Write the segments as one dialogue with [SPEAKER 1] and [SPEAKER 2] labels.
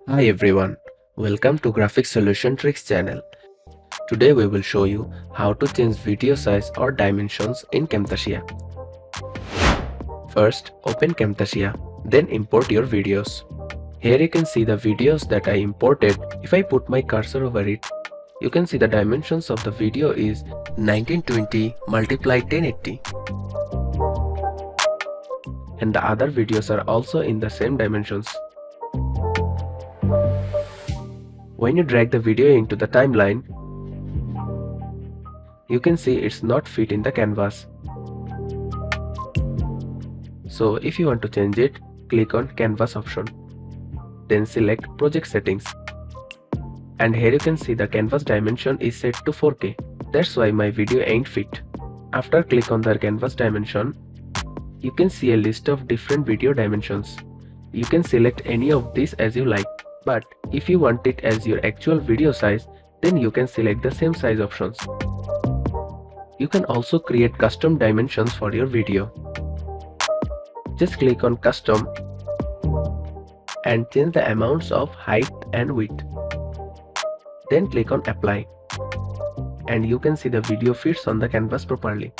[SPEAKER 1] Hi everyone, welcome to Graphic Solution Tricks channel. Today we will show you how to change video size or dimensions in Camtasia. First, open Camtasia, then import your videos. Here you can see the videos that I imported. If I put my cursor over it, you can see the dimensions of the video is 1920 multiplied 1080. And the other videos are also in the same dimensions. When you drag the video into the timeline, you can see it's not fit in the canvas. So if you want to change it, click on canvas option. Then select project settings. And here you can see the canvas dimension is set to 4K. That's why my video ain't fit. After click on the canvas dimension, you can see a list of different video dimensions. You can select any of these as you like. But if you want it as your actual video size, then you can select the same size options. You can also create custom dimensions for your video. Just click on custom and change the amounts of height and width. Then click on apply. And you can see the video fits on the canvas properly.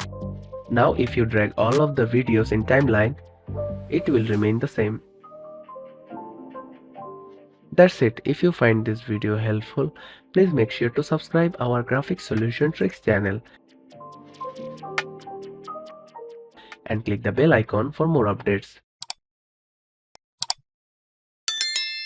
[SPEAKER 1] Now if you drag all of the videos in timeline, it will remain the same. That's it. If you find this video helpful, please make sure to subscribe our Graphic Solution Tricks channel and click the bell icon for more updates.